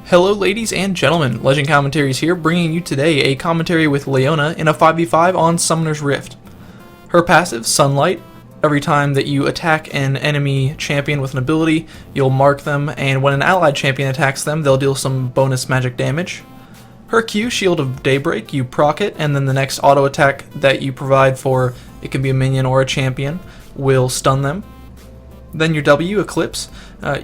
Hello ladies and gentlemen, Legend Commentaries here, bringing you today a commentary with Leona in a 5v5 on Summoner's Rift. Her passive, Sunlight, every time that you attack an enemy champion with an ability, you'll mark them, and when an allied champion attacks them, they'll deal some bonus magic damage. Her Q, Shield of Daybreak, you proc it, and then the next auto attack that you provide for, it can be a minion or a champion, will stun them. Then your W, Eclipse,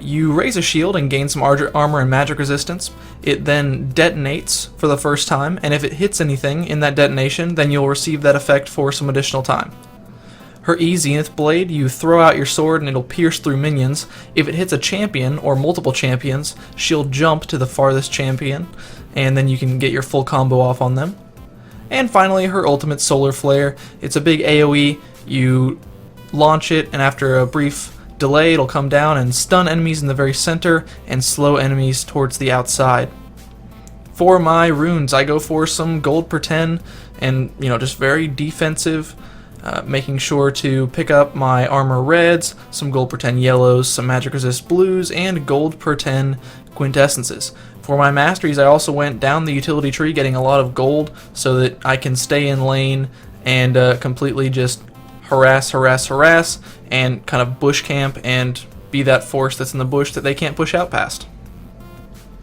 you raise a shield and gain some armor and magic resistance. It then detonates for the first time, and if it hits anything in that detonation, then you'll receive that effect for some additional time. Her E, Zenith Blade, you throw out your sword and it'll pierce through minions. If it hits a champion or multiple champions, she'll jump to the farthest champion, and then you can get your full combo off on them. And finally, her ultimate, Solar Flare. It's a big AoE. You launch it, and after a brief delay, it'll come down and stun enemies in the very center and slow enemies towards the outside. For my runes, I go for some gold per 10 and, just very defensive, making sure to pick up my armor reds, some gold per 10 yellows, some magic resist blues, and gold per 10 quintessences. For my masteries, I also went down the utility tree, getting a lot of gold so that I can stay in lane and completely just harass, and kind of bush camp and be that force that's in the bush that they can't push out past.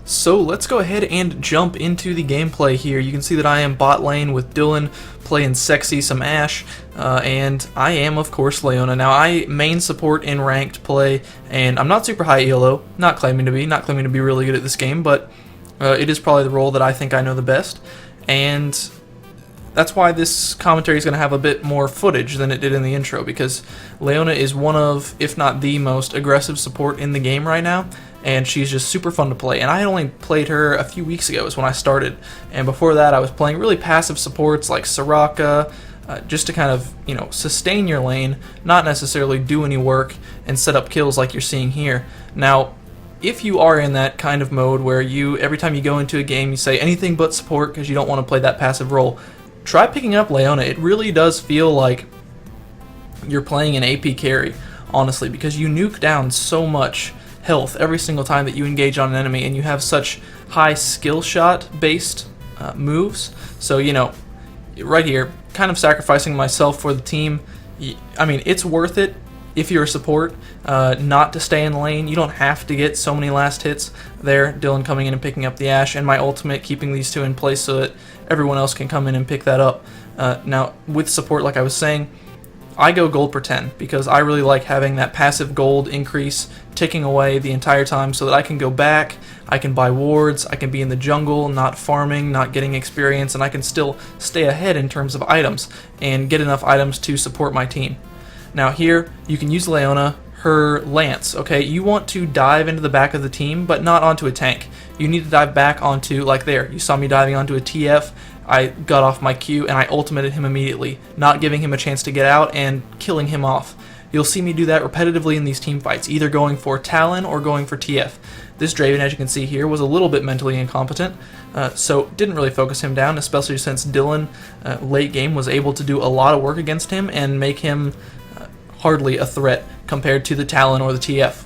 So let's go ahead and jump into the gameplay here. You can see that I am bot lane with Dylan playing sexy some Ashe, and I am of course Leona. Now I main support in ranked play, and I'm not super high ELO, not claiming to be really good at this game, but it is probably the role that I think I know the best, and that's why this commentary is going to have a bit more footage than it did in the intro, because Leona is one of, if not the most aggressive support in the game right now, and she's just super fun to play. And I had only played her a few weeks ago is when I started, and before that I was playing really passive supports like Soraka, just to kind of, sustain your lane, not necessarily do any work and set up kills like you're seeing here. Now, if you are in that kind of mode where every time you go into a game you say anything but support because you don't want to play that passive role, try picking up Leona. It really does feel like you're playing an AP carry, honestly, because you nuke down so much health every single time that you engage on an enemy, and you have such high skill shot based moves. So, right here, kind of sacrificing myself for the team. I mean, it's worth it if you're a support, not to stay in lane. You don't have to get so many last hits there. Dylan coming in and picking up the Ashe, and my ultimate keeping these two in place so that everyone else can come in and pick that up. Now, with support, like I was saying, I go gold per 10 because I really like having that passive gold increase ticking away the entire time so that I can go back, I can buy wards, I can be in the jungle, not farming, not getting experience, and I can still stay ahead in terms of items and get enough items to support my team. Now here, you can use Leona, her lance, okay? You want to dive into the back of the team, but not onto a tank. You need to dive back onto, like there, you saw me diving onto a TF, I got off my Q, and I ultimated him immediately, not giving him a chance to get out and killing him off. You'll see me do that repetitively in these team fights, either going for Talon or going for TF. This Draven, as you can see here, was a little bit mentally incompetent, so didn't really focus him down, especially since Dylan, late game, was able to do a lot of work against him and make him hardly a threat compared to the Talon or the TF.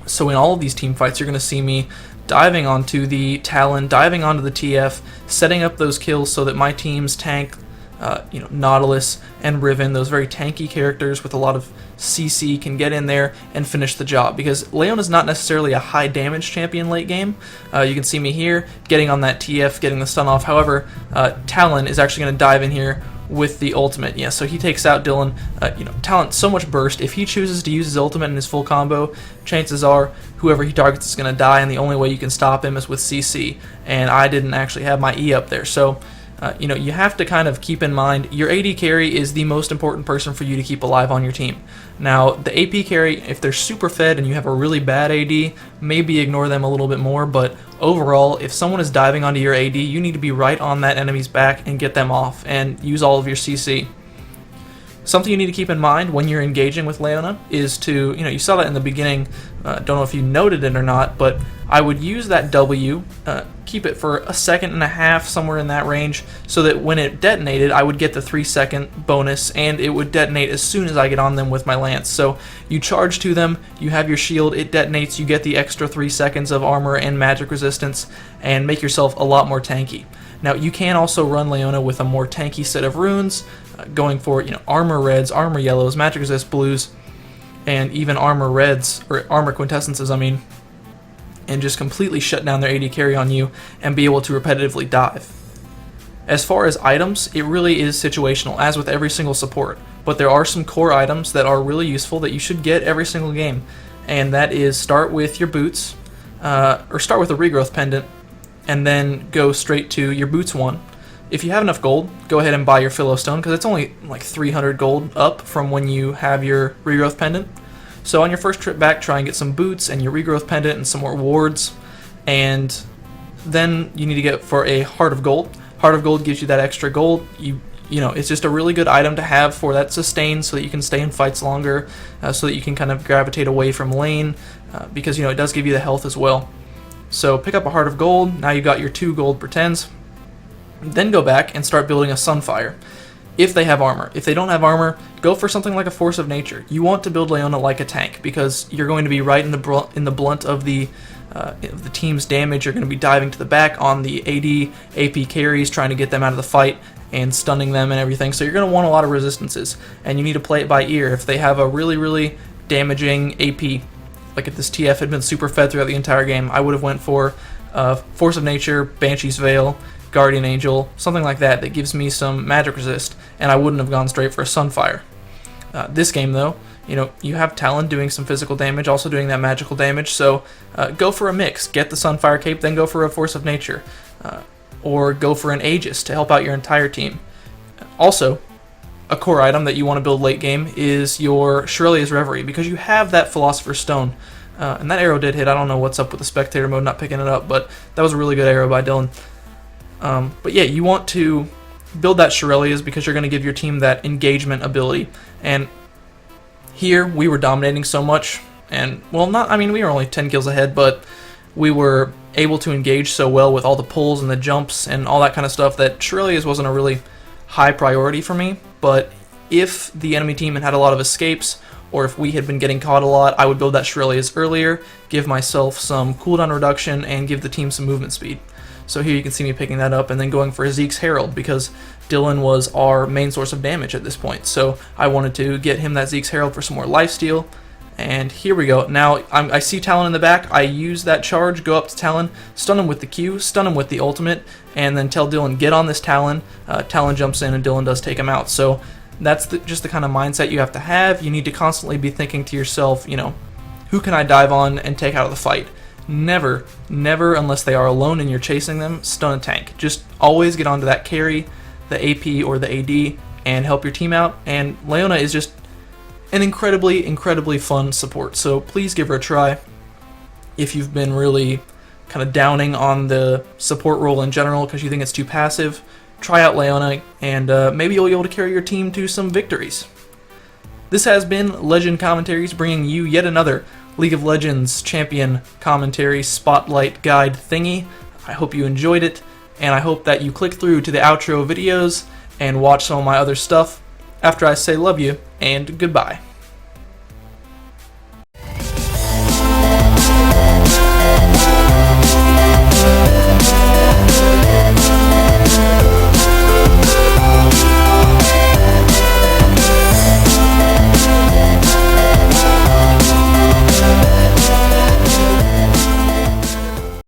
So in all of these team fights, you're going to see me diving onto the Talon, diving onto the TF, setting up those kills so that my team's tank, Nautilus and Riven, those very tanky characters with a lot of CC, can get in there and finish the job, because Leona's not necessarily a high damage champion late game. You can see me here getting on that TF, getting the stun off. However, Talon is actually going to dive in here with the ultimate. Yeah, so he takes out Dylan. Talon, so much burst. If he chooses to use his ultimate in his full combo, chances are whoever he targets is going to die, and the only way you can stop him is with CC, and I didn't actually have my E up there. So you have to kind of keep in mind your AD carry is the most important person for you to keep alive on your team. Now, the AP carry, if they're super fed and you have a really bad AD, maybe ignore them a little bit more, but overall, if someone is diving onto your AD, you need to be right on that enemy's back and get them off and use all of your CC. Something you need to keep in mind when you're engaging with Leona is to, you saw that in the beginning, don't know if you noted it or not, but I would use that W keep it for a second and a half, somewhere in that range, so that when it detonated, I would get the 3-second bonus, and it would detonate as soon as I get on them with my lance. So you charge to them, you have your shield, it detonates, you get the extra 3 seconds of armor and magic resistance, and make yourself a lot more tanky. Now, you can also run Leona with a more tanky set of runes, going for armor reds, armor yellows, magic resist blues, and even armor reds, or armor quintessences, I mean, and just completely shut down their AD carry on you and be able to repetitively dive. As far as items, it really is situational, as with every single support, but there are some core items that are really useful that you should get every single game, and that is start with your boots, or start with a regrowth pendant, and then go straight to your boots one. If you have enough gold, go ahead and buy your Philostone, because it's only like 300 gold up from when you have your regrowth pendant. So on your first trip back, try and get some boots and your regrowth pendant and some more wards, and then you need to get for a Heart of Gold. Heart of Gold gives you that extra gold. You know, it's just a really good item to have for that sustain, so that you can stay in fights longer, so that you can kind of gravitate away from lane, because it does give you the health as well. So pick up a Heart of Gold. Now you got your 2 gold pretends. Then go back and start building a Sunfire, if they have armor. If they don't have armor, go for something like a Force of Nature. You want to build Leona like a tank, because you're going to be right in the blunt of the team's damage. You're going to be diving to the back on the AD, AP carries, trying to get them out of the fight and stunning them and everything. So you're going to want a lot of resistances, and you need to play it by ear. If they have a really, really damaging AP, like if this TF had been super fed throughout the entire game, I would have went for Force of Nature, Banshee's Veil, Guardian Angel, something like that gives me some magic resist, and I wouldn't have gone straight for a Sunfire. This game, though, you have Talon doing some physical damage, also doing that magical damage, so go for a mix. Get the Sunfire Cape, then go for a Force of Nature, or go for an Aegis to help out your entire team. Also, a core item that you want to build late game is your Shirelia's Reverie, because you have that Philosopher's Stone, and that arrow did hit. I don't know what's up with the spectator mode not picking it up, but that was a really good arrow by Dylan. But yeah, you want to build that Shirelia's because you're going to give your team that engagement ability. And here we were dominating so much, and well, we were only 10 kills ahead, but we were able to engage so well with all the pulls and the jumps and all that kind of stuff that Shirelia's wasn't a really high priority for me. But if the enemy team had a lot of escapes, or if we had been getting caught a lot, I would build that Shirelia's earlier, give myself some cooldown reduction, and give the team some movement speed. So here you can see me picking that up and then going for Zeke's Herald, because Dylan was our main source of damage at this point. So I wanted to get him that Zeke's Herald for some more lifesteal. And here we go. Now I see Talon in the back. I use that charge, go up to Talon, stun him with the Q, stun him with the ultimate, and then tell Dylan, get on this Talon. Talon jumps in and Dylan does take him out. So that's just the kind of mindset you have to have. You need to constantly be thinking to yourself, who can I dive on and take out of the fight? Never, unless they are alone and you're chasing them, stun a tank. Just always get onto that carry, the AP or the AD, and help your team out. And Leona is just an incredibly fun support. So please give her a try. If you've been really kind of downing on the support role in general because you think it's too passive, try out Leona, and maybe you'll be able to carry your team to some victories. This has been Legend Commentaries, bringing you yet another League of Legends champion commentary spotlight guide thingy. I hope you enjoyed it, and I hope that you click through to the outro videos and watch some of my other stuff after I say love you and goodbye.